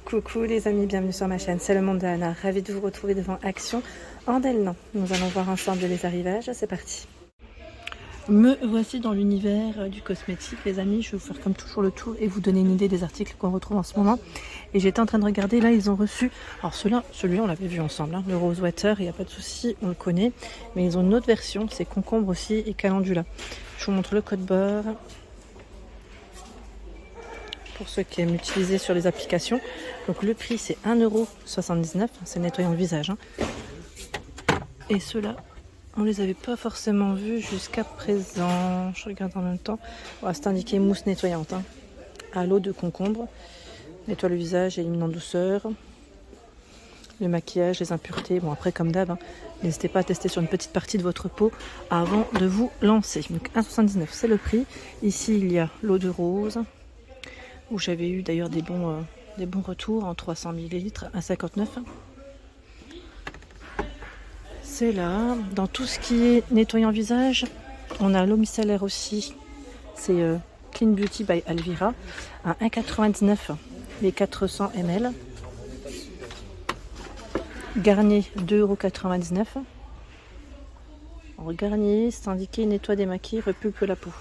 Coucou les amis, bienvenue sur ma chaîne, c'est le monde de Anna. Ravie de vous retrouver devant Action en Delnan. Nous allons voir ensemble les arrivages, c'est parti. Me voici dans l'univers du cosmétique les amis, je vais vous faire comme toujours le tour et vous donner une idée des articles qu'on retrouve en ce moment. Et j'étais en train de regarder, là ils ont reçu, alors celui-là on l'avait vu ensemble, hein, le Rose Water, il n'y a pas de souci, on le connaît. Mais ils ont une autre version, c'est concombre aussi et calendula. Je vous montre le code barre. Pour ceux qui aiment l'utiliser sur les applications. Donc le prix c'est 1,79 €, c'est nettoyant le visage. Hein. Et ceux-là, on les avait pas forcément vus jusqu'à présent. Je regarde en même temps. Voilà, c'est indiqué mousse nettoyante. Hein. À l'eau de concombre. Nettoie le visage, élimine en douceur. Le maquillage, les impuretés. Bon après comme d'hab, hein, n'hésitez pas à tester sur une petite partie de votre peau avant de vous lancer. Donc 1,79 € c'est le prix. Ici il y a l'eau de rose. Où j'avais eu d'ailleurs des bons retours en 300 ml à 59. C'est là. Dans tout ce qui est nettoyant visage, on a l'eau micellaire aussi. C'est Clean Beauty by Alvira à 1,99 € les 400 ml. Garnier 2,99 €. Alors, Garnier, c'est indiqué nettoie, démaquille, repulpe la peau.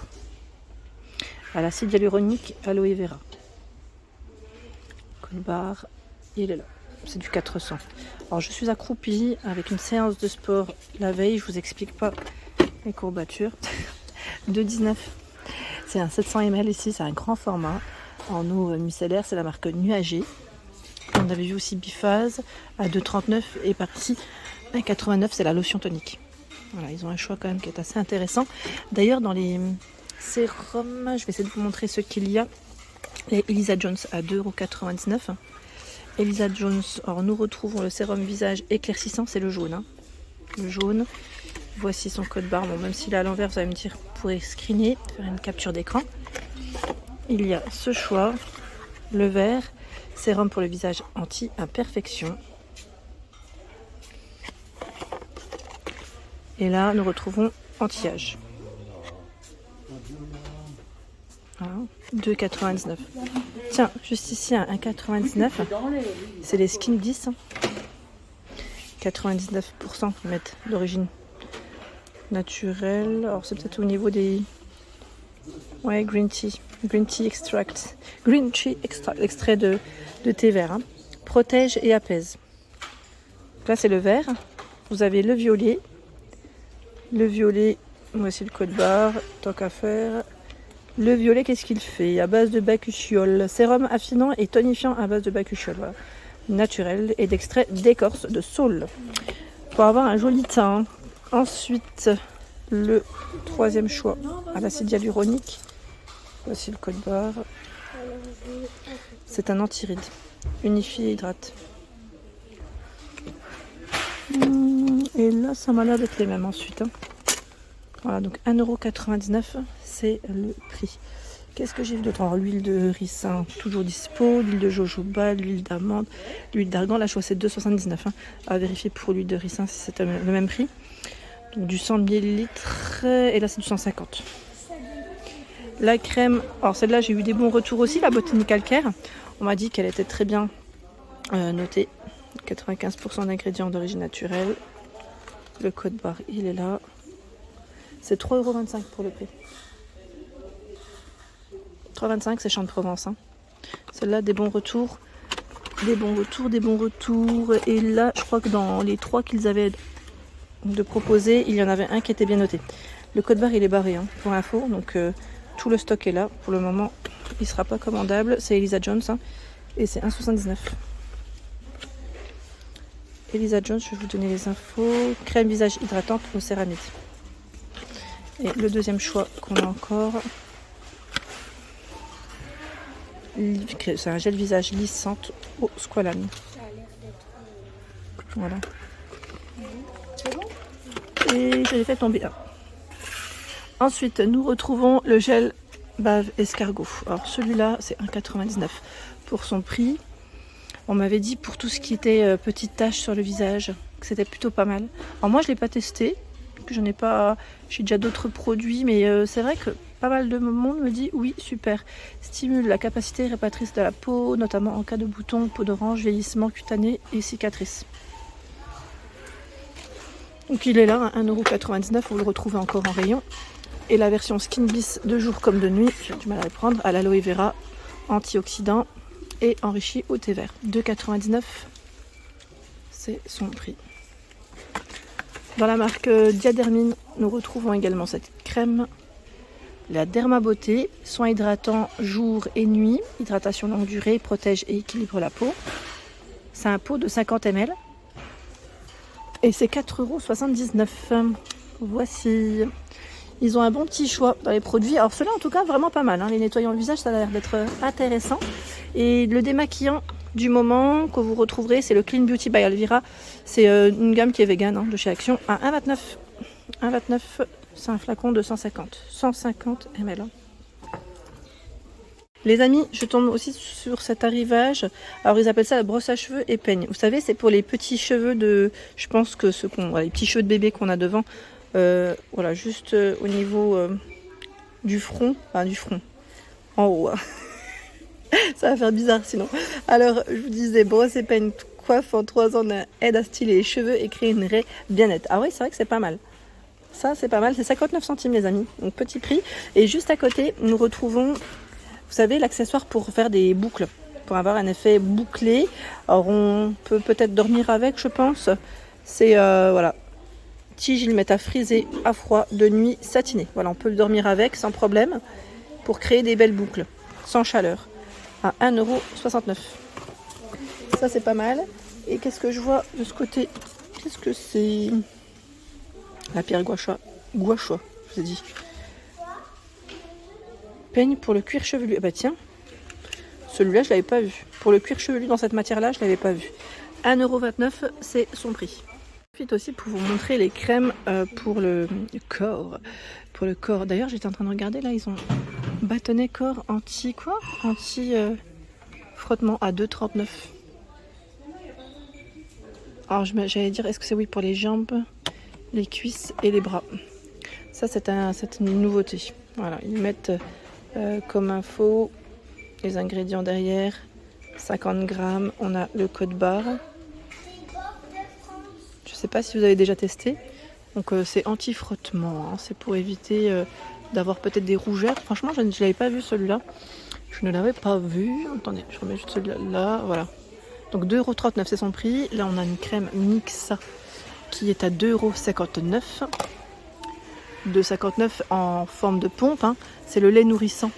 À l'acide hyaluronique, aloe vera. Code barre, il est là. C'est du 400. Alors je suis accroupie avec une séance de sport la veille. Je vous explique pas les courbatures. 2,19 €. C'est un 700 ml ici. C'est un grand format en eau micellaire. C'est la marque Nuagé. On avait vu aussi Biphase à 2,39 € et par ici 1,89 €. C'est la lotion tonique. Voilà, ils ont un choix quand même qui est assez intéressant. D'ailleurs dans les sérum, je vais essayer de vous montrer ce qu'il y a. Les Elisa Jones à 2,99 €. Elisa Jones, alors nous retrouvons le sérum visage éclaircissant, c'est le jaune. Hein. Le jaune, voici son code barre. Bon, même s'il est à l'envers, vous allez me dire, vous pourrez screener, faire une capture d'écran. Il y a ce choix, le vert, sérum pour le visage anti-imperfection. Et là, nous retrouvons anti-âge. Voilà, 2,99 €. Tiens, juste ici, un 1,99 €. C'est les Skin 10. 99% qui mettent d'origine naturelle. Alors, c'est peut-être au niveau des... Ouais, green tea. Green tea extract. Green tea extract. Extrait de thé vert. Hein. Protège et apaise. Donc là, c'est le vert. Vous avez le violet. Le violet, voici le code barre. Tant qu'à faire... Le violet, qu'est-ce qu'il fait? À base de bacuchiol. Sérum affinant et tonifiant à base de bacuchiol. Voilà. Naturel et d'extrait d'écorce de saule. Pour avoir un joli teint. Ensuite, le troisième choix à l'acide hyaluronique. Voici le code barre. C'est un anti-ride. Unifie et hydrate. Et là, ça m'a l'air d'être les mêmes ensuite. Hein. Voilà, donc 1,99 €, c'est le prix. Qu'est-ce que j'ai vu d'autre? Alors, l'huile de ricin, toujours dispo. L'huile de jojoba, l'huile d'amande, l'huile d'argan. Là, je vois c'est 2,79 €. Hein. À vérifier pour l'huile de ricin si c'est le même prix. Donc, du 100 ml. Et là, c'est du 150. La crème. Alors, celle-là, j'ai eu des bons retours aussi. La Botanical Care. On m'a dit qu'elle était très bien notée. 95% d'ingrédients d'origine naturelle. Le code barre, il est là. C'est 3,25 € pour le prix. 3,25 €, c'est Champ de Provence. Hein. Celle-là, des bons retours. Des bons retours. Et là, je crois que dans les 3 qu'ils avaient de proposer, il y en avait un qui était bien noté. Le code barre, il est barré, hein, pour info. Donc, tout le stock est là. Pour le moment, il ne sera pas commandable. C'est Elisa Jones. Hein, et c'est 1,79 €. Elisa Jones, je vais vous donner les infos. Crème visage hydratante au céramide. Et le deuxième choix qu'on a encore, c'est un gel visage lissante au squalane. Voilà. Et je l'ai fait tomber un. Ensuite, nous retrouvons le gel bave escargot. Alors celui-là, c'est 1,99 € pour son prix. On m'avait dit pour tout ce qui était petites taches sur le visage, que c'était plutôt pas mal. Alors moi, je ne l'ai pas testé. Que j'en ai pas, j'ai déjà d'autres produits, mais c'est vrai que pas mal de monde me dit oui, super. Stimule la capacité réparatrice de la peau, notamment en cas de boutons, peau d'orange, vieillissement cutané et cicatrices. Donc il est là, à 1,99 €, vous le retrouvez encore en rayon. Et la version Skin Bliss de jour comme de nuit, j'ai du mal à le prendre, à l'aloe vera, antioxydant et enrichi au thé vert. 2,99 €, c'est son prix. Dans la marque Diadermine, nous retrouvons également cette crème, la Derma Beauté, soin hydratant jour et nuit, hydratation longue durée, protège et équilibre la peau. C'est un pot de 50 ml et c'est 4,79 €. Voici. Ils ont un bon petit choix dans les produits. Alors ceux-là en tout cas vraiment pas mal, hein. Les nettoyants le visage, ça a l'air d'être intéressant. Et le démaquillant du moment que vous retrouverez, c'est le Clean Beauty by Alvira. C'est une gamme qui est vegan, hein, de chez Action, à 1,29 €. 1,29 €, c'est un flacon de 150 ml. Les amis, je tombe aussi sur cet arrivage. Alors ils appellent ça la brosse à cheveux et peigne. Vous savez, c'est pour les petits cheveux de, je pense que les petits cheveux de bébé qu'on a devant. Voilà, juste au niveau du front, en haut. Ça va faire bizarre sinon. Alors, je vous disais, brosse et peigne coiffe en 3 ans aide à styler les cheveux et créer une raie bien nette. Ah oui, c'est vrai que c'est pas mal. Ça, c'est pas mal. C'est 59 centimes, les amis. Donc, petit prix. Et juste à côté, nous retrouvons, vous savez, l'accessoire pour faire des boucles. Pour avoir un effet bouclé. Alors, on peut peut-être dormir avec, je pense. C'est, voilà. Tige, ils le mettent à friser à froid de nuit satiné. Voilà, on peut le dormir avec sans problème pour créer des belles boucles sans chaleur à 1,69 €. Ça, c'est pas mal. Et qu'est-ce que je vois de ce côté? Qu'est-ce que c'est? La pierre gua-sha, je vous ai dit. Peigne pour le cuir chevelu. Eh ben tiens, celui-là, je l'avais pas vu. Pour le cuir chevelu dans cette matière-là, je l'avais pas vu. 1,29 €, c'est son prix. J'en profite aussi pour vous montrer les crèmes pour le corps. Pour le corps. D'ailleurs, j'étais en train de regarder, là, ils ont bâtonnet corps anti frottement à 2,39 €. Alors, j'allais dire, est-ce que c'est oui pour les jambes, les cuisses et les bras? Ça, c'est une nouveauté. Voilà, ils mettent comme info les ingrédients derrière. 50 grammes, on a le code barre. Je ne sais pas si vous avez déjà testé. Donc c'est anti-frottement, hein. C'est pour éviter d'avoir peut-être des rougeurs. Franchement, je ne l'avais pas vu celui-là. Je ne l'avais pas vu. Attendez, je remets juste celui-là. Là, voilà. Donc 2,39 € c'est son prix. Là, on a une crème Mixa qui est à 2,59 €. 2,59 € en forme de pompe, hein. C'est le lait nourrissant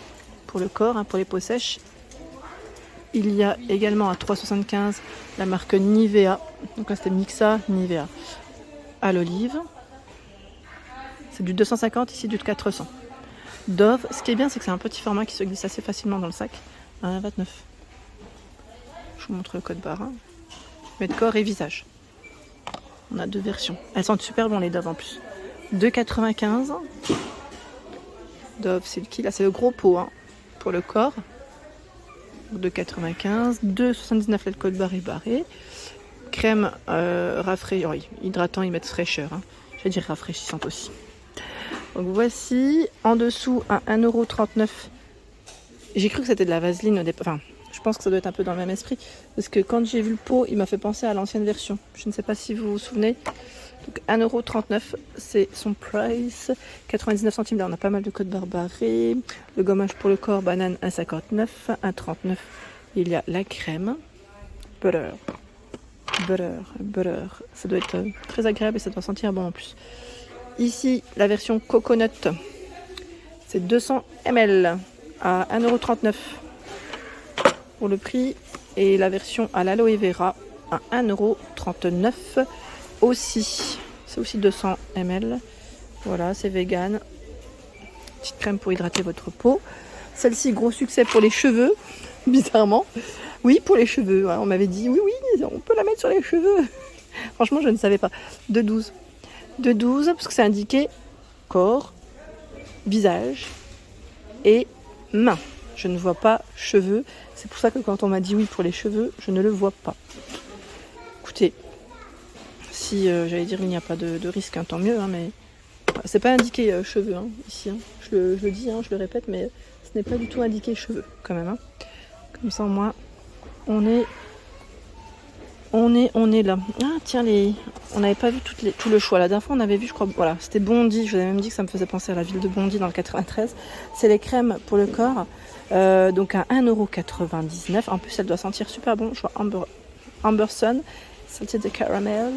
pour le corps, hein, pour les peaux sèches. Il y a également à 3,75 € la marque Nivea. Donc là, c'était Mixa Nivea à l'olive. C'est du 250, ici du 400. Dove, ce qui est bien, c'est que c'est un petit format qui se glisse assez facilement dans le sac. 1,29 €. Je vous montre le code barre. Mais de corps et visage. On a 2 versions. Elles sentent super bon, les Dove en plus. 2,95 €. Dove Silky, là c'est le gros pot, hein, pour le corps. 2,95 €. 2,79 € le code barre est barré. Crème hydratant, ils mettent fraîcheur. Hein. Je vais dire rafraîchissante aussi. Donc voici, en dessous à 1,39 €. J'ai cru que c'était de la vaseline au départ. Enfin, je pense que ça doit être un peu dans le même esprit. Parce que quand j'ai vu le pot, il m'a fait penser à l'ancienne version. Je ne sais pas si vous vous souvenez. Donc 1,39 €, c'est son price. 99 centimes, là on a pas mal de codes barres barrés. Le gommage pour le corps, banane 1,59 €. 1,39 €. Il y a la crème. Butter. Ça doit être très agréable et ça doit sentir bon en plus. Ici, la version coconut, c'est 200 ml à 1,39 € pour le prix. Et la version à l'aloe vera à 1,39 € aussi. C'est aussi 200 ml. Voilà, c'est vegan. Petite crème pour hydrater votre peau. Celle-ci, gros succès pour les cheveux, bizarrement. Oui, pour les cheveux. On m'avait dit, oui, on peut la mettre sur les cheveux. Franchement, je ne savais pas. De 12, parce que c'est indiqué corps, visage et main. Je ne vois pas cheveux. C'est pour ça que quand on m'a dit oui pour les cheveux, je ne le vois pas. Écoutez, si j'allais dire il n'y a pas de risque, hein, tant mieux. Hein, mais c'est pas indiqué cheveux, hein, ici. Hein. je le dis, hein, je le répète, mais ce n'est pas du tout indiqué cheveux quand même. Hein. Comme ça, au moins, on est là. Ah tiens, on n'avait pas vu tout le choix. La dernière fois, on avait vu, je crois, voilà, c'était Bondy. Je vous avais même dit que ça me faisait penser à la ville de Bondy dans le 93. C'est les crèmes pour le corps. Donc à 1,99 €. En plus, elle doit sentir super bon. Je vois Amber Sun, sentier de caramel.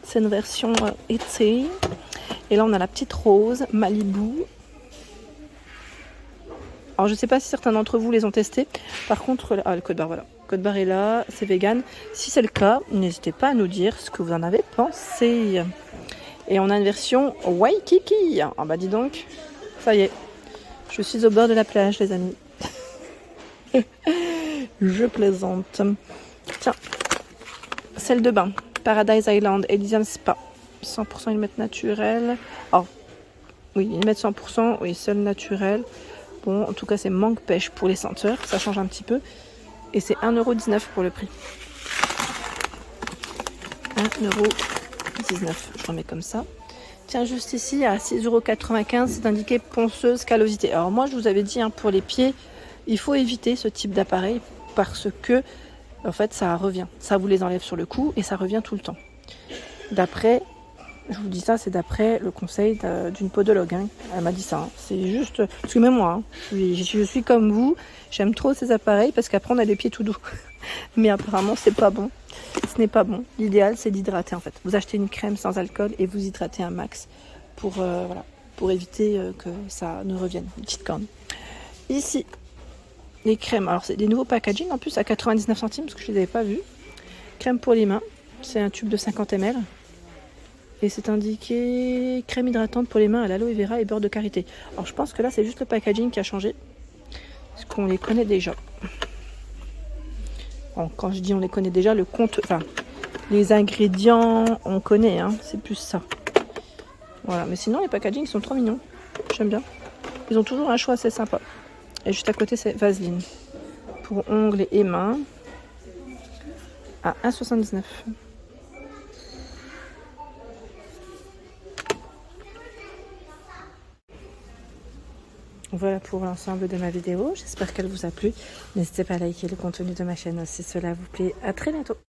C'est une version été. Et là, on a la petite rose Malibu. Alors, je ne sais pas si certains d'entre vous les ont testés. Par contre, le code barre, voilà. Le code barre est là, c'est vegan. Si c'est le cas, n'hésitez pas à nous dire ce que vous en avez pensé. Et on a une version Waikiki. Ah bah dis donc, ça y est. Je suis au bord de la plage, les amis. Je plaisante. Tiens, celle de bain. Paradise Island, Elysium Spa. 100% ils mettent naturel. Oh, oui, ils mettent 100%, oui, seul naturel. Bon, en tout cas, c'est mangue pêche pour les senteurs. Ça change un petit peu. Et c'est 1,19 € pour le prix. 1,19 €. Je remets comme ça. Tiens, juste ici, à 6,95 €, c'est indiqué ponceuse callosité. Alors moi, je vous avais dit, hein, pour les pieds, il faut éviter ce type d'appareil parce que, en fait, ça revient. Ça vous les enlève sur le cou et ça revient tout le temps. D'après, je vous dis ça, c'est d'après le conseil d'une podologue. Hein. Elle m'a dit ça. Hein. C'est juste, parce que même moi, hein, je suis comme vous, j'aime trop ces appareils parce qu'après on a les pieds tout doux. Mais apparemment, c'est pas bon. Ce n'est pas bon. L'idéal, c'est d'hydrater en fait. Vous achetez une crème sans alcool et vous hydratez un max pour, voilà, pour éviter que ça ne revienne. Une petite corne. Ici, les crèmes. Alors, c'est des nouveaux packaging en plus à 99 centimes parce que je ne les avais pas vus. Crème pour les mains. C'est un tube de 50 ml. Et c'est indiqué crème hydratante pour les mains à l'aloe vera et beurre de karité. Alors, je pense que là, c'est juste le packaging qui a changé. Parce qu'on les connaît déjà. Bon, quand je dis on les connaît déjà, le compte, enfin, les ingrédients, on connaît, hein, c'est plus ça. Voilà, mais sinon les packaging sont trop mignons. J'aime bien. Ils ont toujours un choix assez sympa. Et juste à côté, c'est Vaseline pour ongles et mains à 1,79 €. Voilà pour l'ensemble de ma vidéo. J'espère qu'elle vous a plu. N'hésitez pas à liker le contenu de ma chaîne si cela vous plaît. À très bientôt.